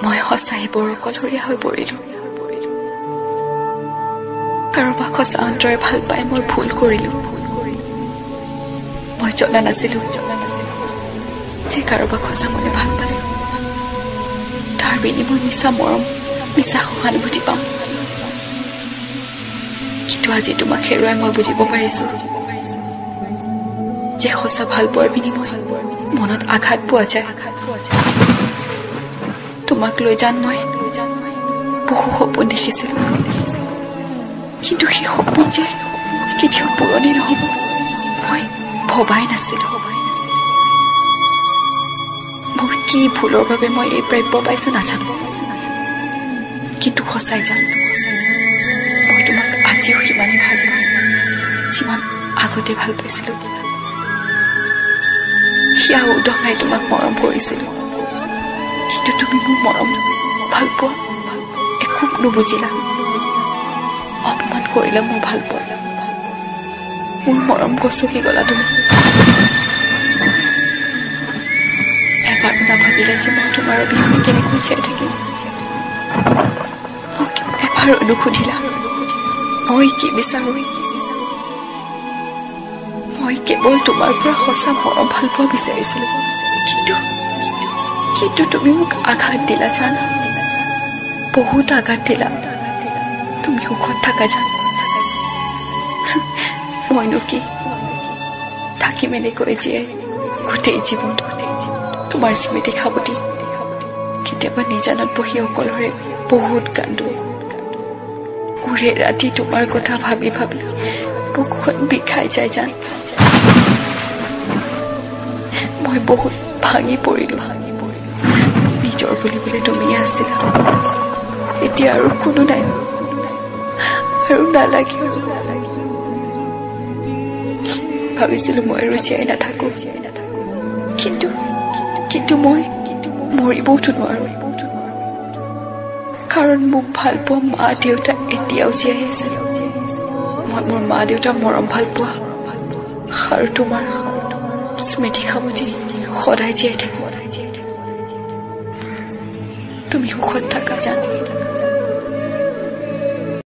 মই সঁচাই বৰ অকলশৰীয়া হৈ পৰিলো কাৰোবাক সঁচা অন্তৰে ভাল পাই মই ভুল কৰিলো মই জনা নাছিলো যে কাৰোবাক সঁচা মনে ভাল পালে তাৰ বিনিময় মিছা মৰম মিছা সহানুভূতি পাম কিন্তু আজি তোমাক হেৰুৱাই মই বুজিব পাৰিছো যে সঁচা ভাল পোৱাৰ বিনিময় মনত আঘাত পোৱা যায় তোমাক লৈ যান মই বহু সপোন দেখিছিলো কিন্তু সেই সপোন যে কেতিয়াও পূৰণি নহব মই ভবাই নাছিলো মোৰ কি ভুলৰ বাবে মই এই প্ৰাপ্য পাইছো নাজানো কিন্তু সঁচাই জানো মই তোমাক আজিও সিমানেই ভাল পাওঁ যিমান আগতে ভাল পাইছিলো সেয়া উদঙাই তোমাক মৰম কৰিছিলো কিন্তু তুমি মোৰ মৰম ভাল পোৱা একো নুবুজিলা অপমান কৰিলা মোৰ ভাল পোৱা মোৰ মৰম গছকি গলা তুমি এবাৰ নাভাবিলা যে মই তোমাৰ অবিহনে কেনেকৈ জীয়াই থাকিম মোক এবাৰ নুসুধিলা মই কি বিচাৰো মই কেৱল তোমাৰ পৰা সঁচা মৰম ভাল পোৱা বিচাৰিছিলো কিন্তু তুমি মোক আঘাত দিলা জানা বহুত আঘাত দিলা তুমি সুখত থাকা জান মইনো কি থাকিম এনেকৈ জীয়াই গোটেই জীৱন তোমাৰ স্মৃতি খাবতি কেতিয়াবা নিজানত বহি অকলৰে বহুত কান্দো উৰে ৰাতি তোমাৰ কথা ভাবি ভাবি বুকুখন বিষাই যায় জান মই বহুত ভাঙি পৰিলো নিজৰ বুলিবলৈ তুমিয়ে আছিলা এতিয়া আৰু কোনো নাই আৰু নালাগে ভাবিছিলো মই আৰু জীয়াই নাথাকো কিন্তু মই মৰিবওতো নোৱাৰো কাৰণ মোক ভাল পোৱা মা দেউতা এতিয়াও জীয়াই আছে মই মোৰ মা দেউতাৰ মৰম ভাল পোৱা আৰু তোমাৰ স্মৃতি খাবতি সদায় জীয়াই থাকো তুমি সুখত থাকা জান